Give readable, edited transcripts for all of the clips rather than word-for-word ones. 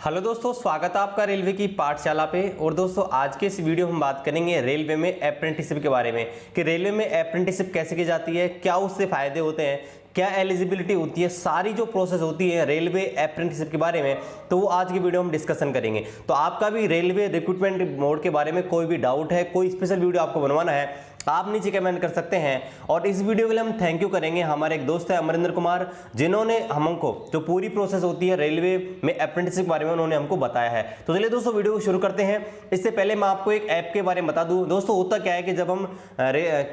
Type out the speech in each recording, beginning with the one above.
Hello दोस्तों, स्वागत है आपका रेलवे की पाठशाला पे। और दोस्तों आज के इस वीडियो में हम बात करेंगे रेलवे में अप्रेंटिसशिप के बारे में कि रेलवे में अप्रेंटिसशिप कैसे की जाती है, क्या उससे फायदे होते हैं, क्या एलिजिबिलिटी होती है, सारी जो प्रोसेस होती है रेलवे अप्रेंटिसशिप के बारे में, तो वो आज की वीडियो में डिस्कशन करेंगे। तो आपका भी रेलवे रिक्रूटमेंट मोड के बारे में कोई भी डाउट है, कोई स्पेशल वीडियो आपको बनवाना है, आप नीचे कमेंट कर सकते हैं। और इस वीडियो के लिए हम थैंक यू करेंगे हमारे एक दोस्त है अमरिंदर कुमार, जिन्होंने हमको जो पूरी प्रोसेस होती है रेलवे में अप्रेंटिसशिप के बारे में उन्होंने हमको बताया है। तो चलिए दोस्तों वीडियो को शुरू करते हैं। इससे पहले मैं आपको एक ऐप के बारे में बता दूं। दोस्तों होता क्या है कि जब हम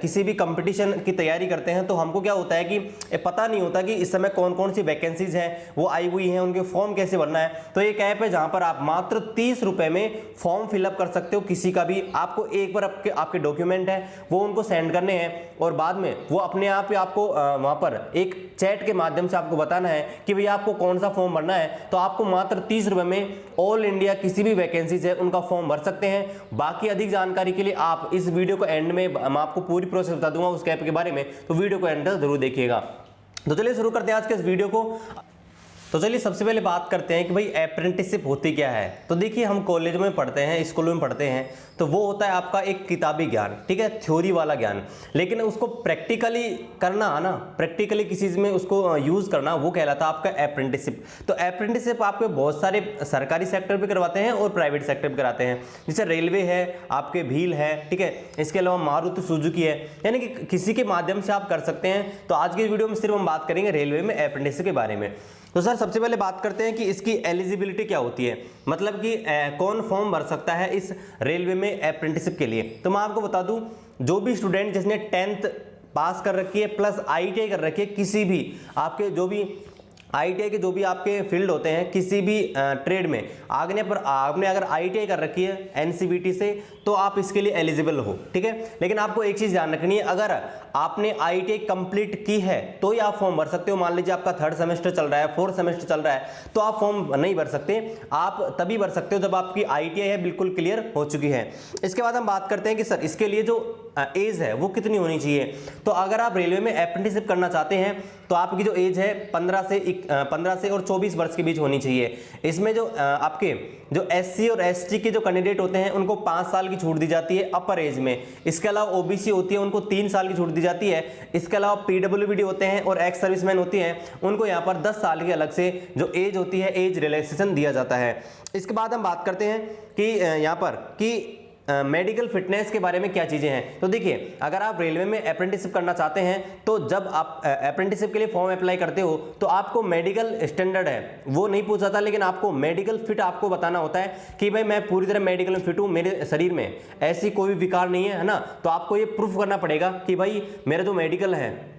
किसी भी कंपटीशन की तैयारी करते हैं तो हमको क्या होता है कि पता नहीं होता कि इस समय कौन कौन सी वैकेंसीज हैं वो आई हुई हैं, उनके फॉर्म कैसे भरना है। तो एक ऐप है जहां पर आप मात्र 30 रुपए में फॉर्म फिलअप कर सकते हो किसी का भी। आपको एक बार आपके डॉक्यूमेंट है वो उनको सेंड करने हैं और बाद में वो अपने आप ही आपको वहां पर एक चैट के माध्यम से आपको बताना है कि भैया आपको कौन सा फॉर्म भरना है। तो आपको मात्र 30 रुपए में ऑल इंडिया किसी भी वैकेंसी है उनका फॉर्म भर सकते हैं। बाकी अधिक जानकारी के लिए आप इस वीडियो को एंड में मैं आपको पूरी प्रोसेस बता दूंगा उस ऐप के बारे में, तो वीडियो को एंड तक जरूर देखिएगा। तो चलिए शुरू करते हैं आज के इस वीडियो को। तो चलिए सबसे पहले बात करते हैं कि भाई अप्रेंटिसशिप होती क्या है। तो देखिए हम कॉलेज में पढ़ते हैं, स्कूल में पढ़ते हैं, तो वो होता है आपका एक किताबी ज्ञान, ठीक है, थ्योरी वाला ज्ञान। लेकिन उसको प्रैक्टिकली करना है ना, प्रैक्टिकली किसी चीज में उसको यूज करना, वो कहलाता है आपका अप्रेंटिसशिप। तो अप्रेंटिसशिप आपके बहुत सारे सरकारी सेक्टर पे करवाते हैं और प्राइवेट सेक्टर पे कराते हैं। जैसे रेलवे है, आपके भील है, ठीक है, इसके अलावा मारुति सुजुकी है, यानी कि किसी के माध्यम से आप कर सकते हैं। तो आज की वीडियो में सिर्फ हम बात करेंगे रेलवे में अप्रेंटिसशिप के बारे में। तो सर सबसे पहले बात करते हैं कि इसकी एलिजिबिलिटी क्या होती है, मतलब कि कौन फॉर्म भर सकता है इस रेलवे में अप्रेंटिसशिप के लिए। तो मैं आपको बता दूं, जो भी स्टूडेंट जिसने 10th पास कर रखी है प्लस आईटीआई कर रखी है, किसी भी आपके जो भी आईटीआई के जो भी आपके फील्ड होते हैं किसी भी ट्रेड में आपने अगर आईटीआई कर रखी है एनसीवीटी से, तो आप इसके लिए एलिजिबल हो, ठीक है। लेकिन आपको एक चीज ध्यान रखनी है, अगर आपने आईटीआई कंप्लीट की है तो ही आप फॉर्म भर सकते हो। मान लीजिए आपका 3rd सेमेस्टर चल रहा है, 4th सेमेस्टर चल रहा है, तो आप फॉर्म नहीं भर सकते। आप तभी भर सकते हो जब आपकी आईटीआई है बिल्कुल क्लियर हो चुकी है। इसके बाद हम बात करते हैं कि सर इसके लिए जो एज है वो कितनी होनी चाहिए। तो अगर आप रेलवे में अप्रेंटिसशिप करना चाहते हैं तो आपकी जो एज है 15 से और 24 वर्ष के बीच होनी चाहिए। इसमें जो आपके जो एससी और एसटी के जो कैंडिडेट होते हैं उनको 5 साल की छूट दी जाती है अपर एज में। इसके अलावा ओबीसी होती है उनको 3 साल की छूट दी जाती है। इसके अलावा पीडब्ल्यूडी होते हैं और एक्स सर्विसमैन होती हैं, उनको यहाँ पर 10 साल की अलग से जो एज होती है एज रिलैक्सेशन दिया जाता है। इसके बाद हम बात करते हैं कि यहाँ पर कि मेडिकल फिटनेस के बारे में क्या चीजें हैं। तो देखिए अगर आप रेलवे में अप्रेंटिसशिप करना चाहते हैं तो जब आप अप्रेंटिसशिप के लिए फॉर्म अप्लाई करते हो तो आपको मेडिकल स्टैंडर्ड है वो नहीं पूछा था, लेकिन आपको मेडिकल फिट आपको बताना होता है कि भाई मैं पूरी तरह मेडिकल में फिट हूं, मेरे शरीर में ऐसी कोई भी विकार नहीं है ना। तो आपको ये प्रूफ करना पड़ेगा कि भाई मेरा जो मेडिकल है,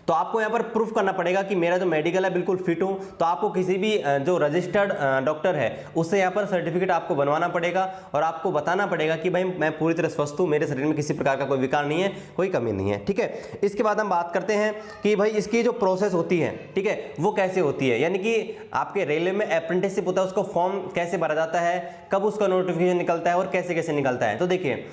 तो आपको यहाँ पर प्रूफ करना पड़ेगा कि मेरा जो मेडिकल है बिल्कुल फिट हूँ। तो आपको किसी भी जो रजिस्टर्ड डॉक्टर है उससे यहाँ पर सर्टिफिकेट आपको बनवाना पड़ेगा और आपको बताना पड़ेगा कि भाई मैं पूरी तरह स्वस्थ हूँ, मेरे शरीर में किसी प्रकार का कोई विकार नहीं है, कोई कमी नहीं है, ठीक है। इसके बाद हम बात करते हैं कि भाई इसकी जो प्रोसेस होती है, ठीक है, वो कैसे होती है, यानी कि आपके रेलवे में अप्रेंटिसशिप होता है उसको फॉर्म कैसे भरा जाता है, कब उसका नोटिफिकेशन निकलता है और कैसे कैसे निकलता है। तो देखिए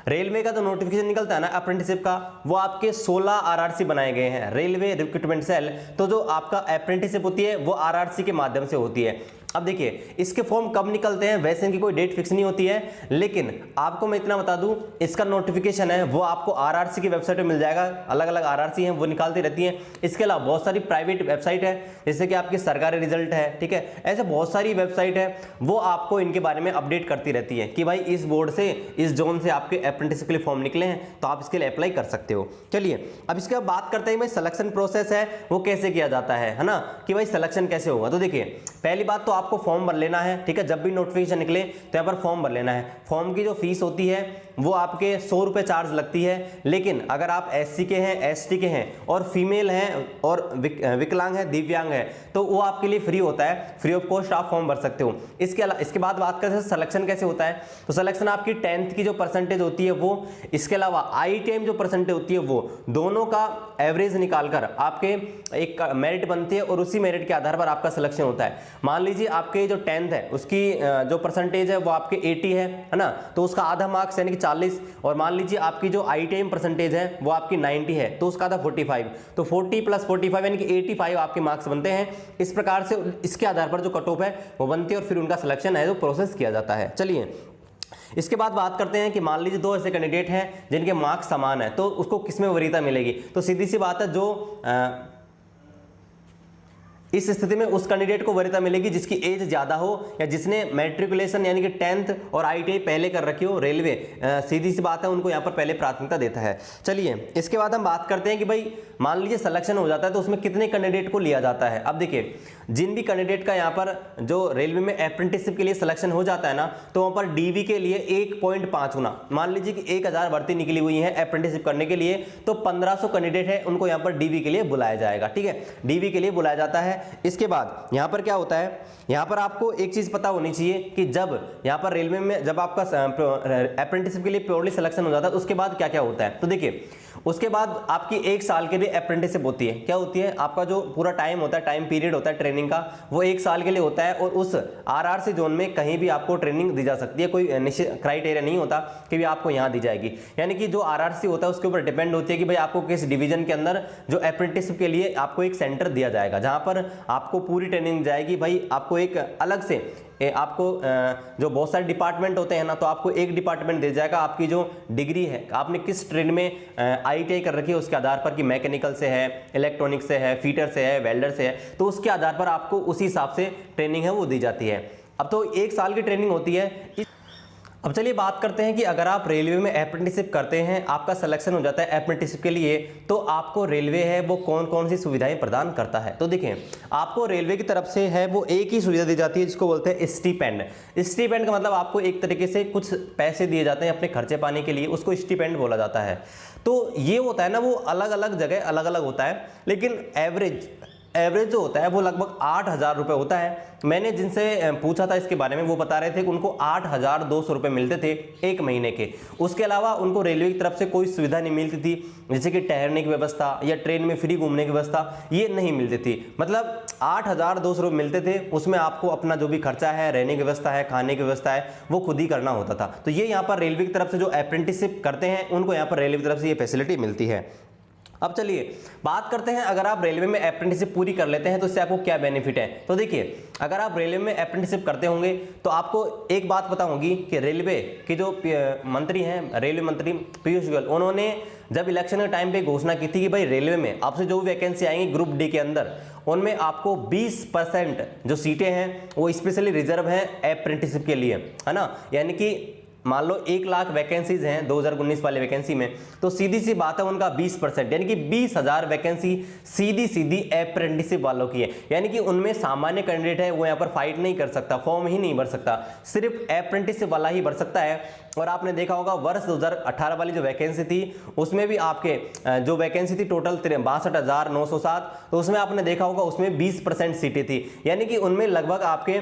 रेलवे का जो नोटिफिकेशन निकलता है ना अप्रेंटिसशिप का, वो आपके 16 आरआरसी बनाए गए हैं, रेलवे रिक्रूटमेंट सेल। तो जो आपका अप्रेंटिसशिप होती है वो आरआरसी के माध्यम से होती है। अब देखिए इसके फॉर्म कब निकलते हैं, वैसे इनकी कोई डेट फिक्स नहीं होती है, लेकिन आपको मैं इतना बता दूं इसका नोटिफिकेशन है वो आपको आरआरसी की वेबसाइट पे मिल जाएगा। अलग अलग आरआरसी हैं वो निकालती रहती हैं। इसके अलावा बहुत सारी प्राइवेट वेबसाइट है, जैसे कि आपकी सरकारी रिजल्ट है, ठीक है, ऐसे बहुत सारी वेबसाइट है वो आपको इनके बारे में अपडेट करती रहती है कि भाई इस बोर्ड से इस जोन से आपके अप्रेंटिसशिप के लिए फॉर्म निकले हैं तो आप इसके लिए अप्लाई कर सकते हो। चलिए अब इसके बाद बात करते हैं भाई सिलेक्शन प्रोसेस है वो कैसे किया जाता है ना, कि भाई सिलेक्शन कैसे होगा। तो देखिए पहली बात तो आपको फॉर्म भर लेना है, ठीक है, जब भी नोटिफिकेशन निकले तो यहाँ पर फॉर्म भर लेना है। फॉर्म की जो फीस होती है वो आपके 100 रुपये चार्ज लगती है, लेकिन अगर आप एससी के हैं, एसटी के हैं और फीमेल हैं और विकलांग है, दिव्यांग है, तो वो आपके लिए फ्री होता है, फ्री ऑफ कॉस्ट आप फॉर्म भर सकते हो। इसके बाद बात करते हैं सिलेक्शन कैसे होता है। तो सिलेक्शन आपकी 10th की जो परसेंटेज होती है वो, इसके अलावा आईटीआई जो परसेंटेज होती है वो, दोनों का एवरेज निकालकर आपके एक मेरिट बनती है और उसी मेरिट के आधार पर आपका सिलेक्शन होता है। मान लीजिए आपके जो 10th है उसकी जो परसेंटेज है वो आपके 80 है ना, तो उसका आधा मार्क्स यानी कि 40 और मान लीजिए आपकी जो IITM परसेंटेज है वो आपकी 90 है तो उसका था 45, तो 40 + 45 यानी कि 85 आपके मार्क्स बनते हैं। इस प्रकार से इसके आधार पर जो कट ऑफ है वो बनती है और फिर उनका सिलेक्शन है जो प्रोसेस किया जाता है। चलिए इसके बाद बात करते हैं कि मान लीजिए दो ऐसे कैंडिडेट हैं जिनके मार्क्स समान है तो उसको किसमें वरीयता मिलेगी। तो सीधी सी बात है, जो इस स्थिति में उस कैंडिडेट को वरीयता मिलेगी जिसकी एज ज्यादा हो या जिसने मैट्रिकुलेशन यानी कि 10th और IIT पहले कर रखी हो। रेलवे सीधी सी बात है उनको यहाँ पर पहले प्राथमिकता देता है। चलिए इसके बाद हम बात करते हैं कि भाई मान लीजिए सिलेक्शन हो जाता है तो उसमें कितने कैंडिडेट को लिया जाता है। अब देखिए जिन भी कैंडिडेट का यहाँ पर जो रेलवे में अप्रेंटिसशिप के लिए सिलेक्शन हो जाता है ना तो वहाँ पर DV के लिए 1.5 गुना, मान लीजिए कि 1000 भर्ती निकली हुई है अप्रेंटिसशिप करने के लिए तो 1500 कैंडिडेट है उनको यहाँ पर DV के लिए बुलाया जाएगा। ठीक है, DV के लिए बुलाया जाता है। इसके बाद यहाँ पर क्या होता है, यहाँ पर आपको एक चीज पता होनी चाहिए कि जब यहाँ पर रेलवे में जब आपका अप्रेंटिसशिप के लिए प्योरली सिलेक्शन हो जाता है उसके बाद क्या क्या होता है। तो देखिए उसके बाद आपकी 1 साल के लिए अप्रेंटिसशिप होती है। क्या होती है, आपका जो पूरा टाइम होता है, टाइम पीरियड होता है ट्रेनिंग का, वो 1 साल के लिए होता है और उस RRC जोन में कहीं भी आपको ट्रेनिंग दी जा सकती है। कोई निश्चित क्राइटेरिया नहीं होता कि भी आपको यहाँ दी जाएगी, यानी कि जो RRC होता है उसके ऊपर डिपेंड होती है कि भाई आपको किस डिवीजन के अंदर जो अप्रेंटिसशिप के लिए आपको एक सेंटर दिया जाएगा जहाँ पर आपको पूरी ट्रेनिंग जाएगी। भाई आपको एक अलग से आपको जो बहुत सारे डिपार्टमेंट होते हैं ना तो आपको एक डिपार्टमेंट दे जाएगा। आपकी जो डिग्री है, आपने किस ट्रेड में IIT कर रखी है उसके आधार पर कि मैकेनिकल से है, इलेक्ट्रॉनिक से है, फीटर से है, वेल्डर से है, तो उसके आधार पर आपको उसी हिसाब से ट्रेनिंग है वो दी जाती है। अब तो 1 साल की ट्रेनिंग होती है। अब चलिए बात करते हैं कि अगर आप रेलवे में अप्रेंटिसशिप करते हैं, आपका सिलेक्शन हो जाता है अप्रेंटिसशिप के लिए, तो आपको रेलवे है वो कौन कौन सी सुविधाएं प्रदान करता है। तो देखिए आपको रेलवे की तरफ से है वो एक ही सुविधा दी जाती है जिसको बोलते हैं स्टीपेंड। स्टीपेंड का मतलब आपको एक तरीके से कुछ पैसे दिए जाते हैं अपने खर्चे पाने के लिए, उसको स्टीपेंड बोला जाता है। तो ये होता है ना वो अलग अलग जगह अलग अलग होता है, लेकिन एवरेज जो होता है वो लगभग 8,000 रुपये होता है। मैंने जिनसे पूछा था इसके बारे में वो बता रहे थे कि उनको 8,200 रुपये मिलते थे 1 महीने के। उसके अलावा उनको रेलवे की तरफ से कोई सुविधा नहीं मिलती थी, जैसे कि ठहरने की व्यवस्था या ट्रेन में फ्री घूमने की व्यवस्था, ये नहीं मिलती थी। मतलब 8,200 रुपये मिलते थे, उसमें आपको अपना जो भी खर्चा है, रहने की व्यवस्था है, खाने की व्यवस्था है, वो खुद ही करना होता था। तो ये यहाँ पर रेलवे की तरफ से जो अप्रेंटिसशिप करते हैं उनको यहाँ पर रेलवे की तरफ से ये फैसिलिटी मिलती है। अब चलिए बात करते हैं अगर आप रेलवे में अप्रेंटिसशिप पूरी कर लेते हैं तो इससे आपको क्या बेनिफिट है। तो देखिए अगर आप रेलवे में अप्रेंटिसशिप करते होंगे तो आपको एक बात पता होगी कि रेलवे के जो मंत्री हैं, रेलवे मंत्री पीयूष गोयल, उन्होंने जब इलेक्शन के टाइम पे घोषणा की थी कि भाई रेलवे में आपसे जो भी वैकेंसी आएंगी ग्रुप डी के अंदर, उनमें आपको 20% जो सीटें हैं वो स्पेशली रिजर्व हैं अप्रेंटिसशिप के लिए, है ना। यानी कि मान लो 1 लाख वैकेंसीज हैं 2019 वाले वैकेंसी में, तो सीधी सी बात है उनका 20% यानी कि 20,000 वैकेंसी सीधी अप्रेंटिसशिप वालों की है। यानी कि उनमें सामान्य कैंडिडेट है वो यहाँ पर फाइट नहीं कर सकता, फॉर्म ही नहीं भर सकता, सिर्फ अप्रेंटिसशिप वाला ही भर सकता है। और आपने देखा होगा वर्ष 2018 वाली जो वैकेंसी थी उसमें भी आपके जो वैकेंसी थी टोटल 62,907, तो उसमें आपने देखा होगा उसमें 20% सीटें थी। यानी कि उनमें लगभग आपके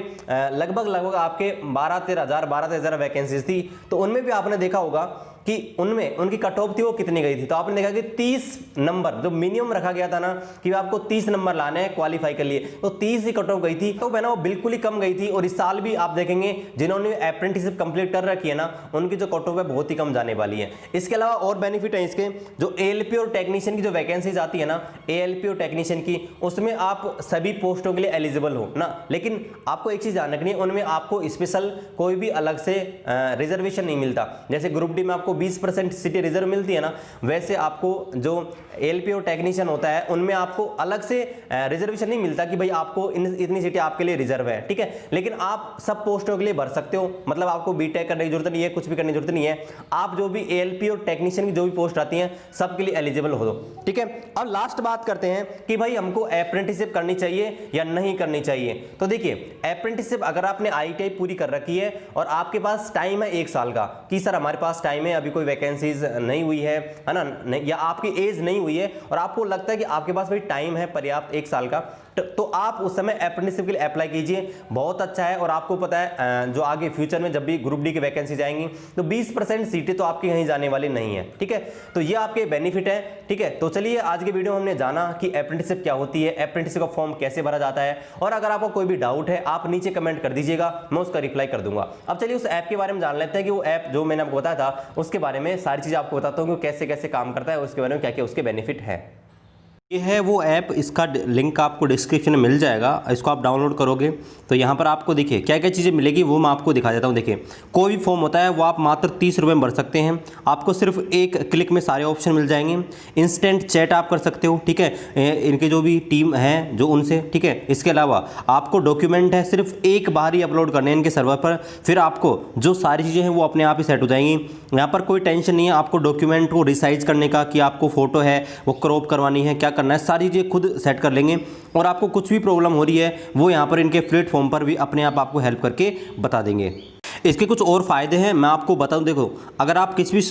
12-13,000 वैकेंसीज थी। तो उनमें भी आपने देखा होगा कि उनमें उनकी कट ऑफ थी वो कितनी गई थी। तो आपने देखा कि 30 नंबर जो मिनिमम रखा गया था ना कि आपको 30 नंबर लाने हैं क्वालिफाई के लिए, तो 30 ही कट ऑफ गई थी। तो ना वो बिल्कुल ही कम गई थी। और इस साल भी आप देखेंगे जिन्होंने अप्रेंटिसशिप कंप्लीट कर रखी है ना उनकी जो कट ऑफ है बहुत ही कम जाने वाली है। इसके अलावा और बेनिफिट है इसके, जो ALP और टेक्नीशियन की जो वैकेंसीज आती है ना, ALP और टेक्नीशियन की, उसमें आप सभी पोस्टों के लिए एलिजिबल हो ना, लेकिन आपको एक चीज ध्यान रखनी है, उनमें आपको स्पेशल कोई भी अलग से रिजर्वेशन नहीं मिलता। जैसे ग्रुप डी में आपको 20% सीटें रिजर्व मिलती है ना, वैसे आपको जो ALP और टेक्नीशियन होता है उनमें आपको अलग से रिजर्वेशन नहीं मिलता कि भाई आपको इतनी सीटें आपके लिए रिजर्व है, ठीक है। लेकिन आप सब पोस्टों के लिए भर सकते हो, मतलब आपको बीटेक करने की जरूरत नहीं है, कुछ भी करने की जरूरत नहीं है। आप जो भी ALP और टेक्नीशियन की जो भी पोस्ट आती हैं सबके लिए एलिजिबल हो दो, ठीक है। अब लास्ट बात करते हैं कि भाई हमको अप्रेंटिसशिप करनी चाहिए या नहीं करनी चाहिए। तो देखिए अप्रेंटिसशिप अगर आपने ITI पूरी कर रखी है और आपके पास टाइम है 1 साल का कि सर हमारे पास टाइम है, अभी कोई वैकेंसीज नहीं हुई है ना, या आपकी एज नहीं हुई है और आपको लगता है कि आपके पास भाई टाइम है पर्याप्त 1 साल का, तो आप उस समय अप्रेंटिसशिप के लिए अप्लाई कीजिए, बहुत अच्छा है। और आपको पता है जो आगे फ्यूचर में जब भी ग्रुप डी की वैकेंसी जाएंगी तो 20% सीटें तो आपकी कहीं जाने वाली नहीं है, ठीक है। तो ये आपके बेनिफिट है, ठीक है। तो चलिए आज के वीडियो में हमने जाना कि अप्रेंटिसशिप क्या होती है, अप्रेंटिसशिप का फॉर्म कैसे भरा जाता है, और अगर आपको कोई भी डाउट है आप नीचे कमेंट कर दीजिएगा, मैं उसका रिप्लाई कर दूंगा। अब चलिए उस ऐप के बारे में जान लेते हैं कि वो ऐप जो मैंने आपको बताया था उसके बारे में सारी चीजें आपको बताता हूँ कि कैसे कैसे काम करता है, उसके बारे में क्या क्या उसके बेनिफिट है। ये है वो ऐप, इसका लिंक आपको डिस्क्रिप्शन में मिल जाएगा। इसको आप डाउनलोड करोगे तो यहाँ पर आपको देखिए क्या क्या चीज़ें मिलेगी वो मैं आपको दिखा देता हूँ। देखिए कोई भी फॉर्म होता है वो आप मात्र 30 रुपये में भर सकते हैं। आपको सिर्फ एक क्लिक में सारे ऑप्शन मिल जाएंगे। इंस्टेंट चैट आप कर सकते हो, ठीक है, इनके जो भी टीम है जो उनसे, ठीक है। इसके अलावा आपको डॉक्यूमेंट है सिर्फ एक बार ही अपलोड करने हैं इनके सर्वर पर, फिर आपको जो सारी चीज़ें हैं वो अपने आप ही सेट हो जाएंगी। यहाँ पर कोई टेंशन नहीं है आपको डॉक्यूमेंट को रिसाइज करने का, कि आपको फोटो है वो क्रॉप करवानी है, क्या करना है, सारी चीज़ें खुद सेट कर लेंगे। और आपको कुछ भी प्रॉब्लम हो रही है वो यहाँ पर इनके प्लेटफॉर्म पर भी अपने आप आपको हेल्प करके बता देंगे। इसके कुछ और फ़ायदे हैं मैं आपको बताऊं। देखो अगर आप किसी भी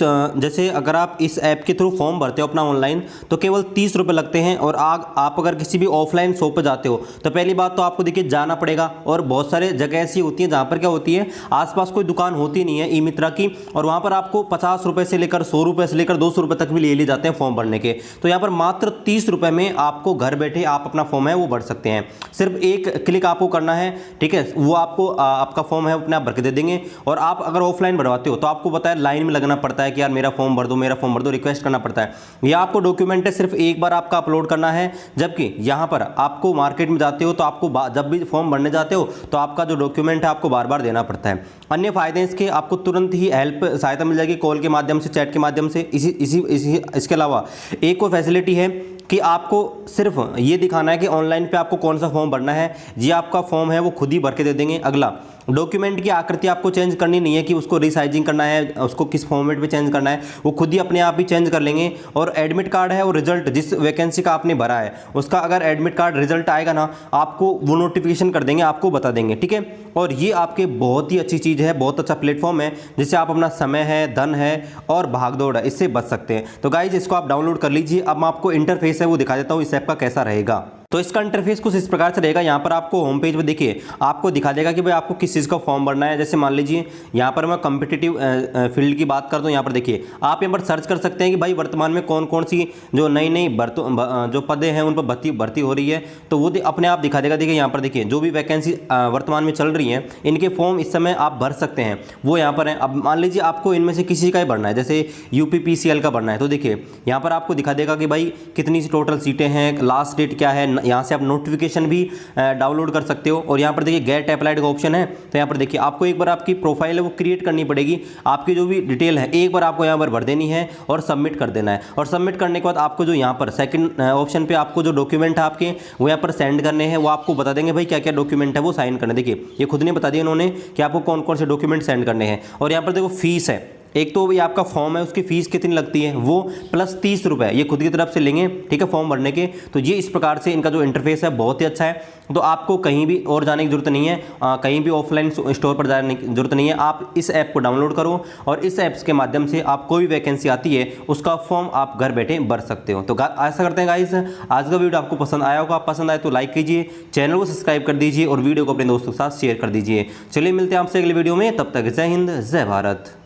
जैसे अगर आप इस ऐप के थ्रू फॉर्म भरते हो अपना ऑनलाइन तो केवल 30 रुपये लगते हैं। और आप अगर किसी भी ऑफलाइन शॉप पर जाते हो तो पहली बात तो आपको देखिए जाना पड़ेगा, और बहुत सारे जगह ऐसी होती हैं जहाँ पर क्या होती है आसपास कोई दुकान होती नहीं है ई मित्रा की, और वहाँ पर आपको 50 रुपये से लेकर 100 रुपये से लेकर 200 रुपये तक भी ले लिए जाते हैं फॉर्म भरने के। तो यहाँ पर मात्र 30 रुपये में आपको घर बैठे आप अपना फॉर्म है वो भर सकते हैं। सिर्फ एक क्लिक आपको करना है, ठीक है, वो आपको आपका फॉर्म है अपने आप भर के दे देंगे। और आप अगर ऑफलाइन भरवाते हो तो आपको पता है लाइन में लगना पड़ता है कि यार मेरा फॉर्म भर दो, मेरा फॉर्म भर दो, रिक्वेस्ट करना पड़ता है। या आपको डॉक्यूमेंट है सिर्फ एक बार आपका अपलोड करना है। जबकि यहाँ पर आपको मार्केट में जाते हो तो आपको जब भी फॉर्म भरने जाते हो तो आपका जो डॉक्यूमेंट है आपको बार बार देना पड़ता है। अन्य फायदे इसके आपको तुरंत ही हेल्प सहायता मिल जाएगी कॉल के माध्यम से, चैट के माध्यम से। इसके अलावा एक और फैसिलिटी है कि आपको सिर्फ ये दिखाना है कि ऑनलाइन पे आपको कौन सा फॉर्म भरना है, ये आपका फॉर्म है वो खुद ही भर के दे देंगे। अगला, डॉक्यूमेंट की आकृति आपको चेंज करनी नहीं है कि उसको रिसाइजिंग करना है, उसको किस फॉर्मेट में चेंज करना है, वो खुद ही अपने आप ही चेंज कर लेंगे। और एडमिट कार्ड है और रिजल्ट जिस वैकेंसी का आपने भरा है उसका अगर एडमिट कार्ड रिजल्ट आएगा ना आपको वो नोटिफिकेशन कर देंगे, आपको बता देंगे, ठीक है। और ये आपके बहुत ही अच्छी चीज़ है, बहुत अच्छा प्लेटफॉर्म है जिससे आप अपना समय है, धन है और भागदौड़ है इससे बच सकते हैं। तो गाइज इसको आप डाउनलोड कर लीजिए। अब मैं आपको इंटरफेस है वो दिखा देता हूँ इस ऐप का कैसा रहेगा। तो इसका इंटरफेस कुछ इस प्रकार से रहेगा। यहाँ पर आपको होम पेज पे देखिए आपको दिखा देगा कि भाई आपको किस चीज़ का फॉर्म भरना है। जैसे मान लीजिए यहाँ पर मैं कॉम्पिटिटिव फील्ड की बात कर दूँ, यहाँ पर देखिए आप यहाँ पर सर्च कर सकते हैं कि भाई वर्तमान में कौन कौन सी जो नई नई जो पदें हैं उन पर भर्ती हो रही है, तो वो अपने आप दिखा देगा। देखिए यहाँ पर देखिए जो भी वैकेंसी वर्तमान में चल रही है इनके फॉर्म इस समय आप भर सकते हैं, वो यहाँ पर है। अब मान लीजिए आपको इनमें से किसी का ही भरना है, जैसे UPPCL का भरना है, तो देखिए यहाँ पर आपको दिखा देगा कि भाई कितनी सी टोटल सीटें हैं, लास्ट डेट क्या है। यहाँ से आप नोटिफिकेशन भी डाउनलोड कर सकते हो। और यहाँ पर देखिए गेट अप्लाइड का ऑप्शन है, तो यहाँ पर देखिए आपको एक बार आपकी प्रोफाइल है वो क्रिएट करनी पड़ेगी। आपकी जो भी डिटेल है एक बार आपको यहाँ पर भर देनी है और सबमिट कर देना है। और सबमिट करने के बाद आपको जो यहाँ पर सेकंड ऑप्शन पे आपको जो डॉक्यूमेंट है आपके वो यहाँ पर सेंड करने हैं, वो आपको बता देंगे भाई क्या क्या डॉक्यूमेंट है वो साइन करने। देखिए ये खुद ने बता दिया उन्होंने कि आपको कौन कौन से डॉक्यूमेंट सेंड करने हैं। और यहाँ पर देखो फीस है, एक तो ये आपका फॉर्म है उसकी फ़ीस कितनी लगती है वो प्लस 30 रुपये ये खुद की तरफ से लेंगे, ठीक है, फॉर्म भरने के। तो ये इस प्रकार से इनका जो इंटरफेस है बहुत ही अच्छा है। तो आपको कहीं भी और जाने की जरूरत नहीं है, कहीं भी ऑफलाइन स्टोर पर जाने की जरूरत नहीं है। आप इस ऐप को डाउनलोड करो और इस ऐप्स के माध्यम से आप कोई भी वैकेंसी आती है उसका फॉर्म आप घर बैठे भर सकते हो। तो ऐसा करते हैं गाइस, आज का वीडियो आपको पसंद आया होगा, पसंद आए तो लाइक कीजिए, चैनल को सब्सक्राइब कर दीजिए और वीडियो को अपने दोस्तों के साथ शेयर कर दीजिए। चलिए मिलते हैं आपसे अगले वीडियो में, तब तक जय हिंद जय भारत।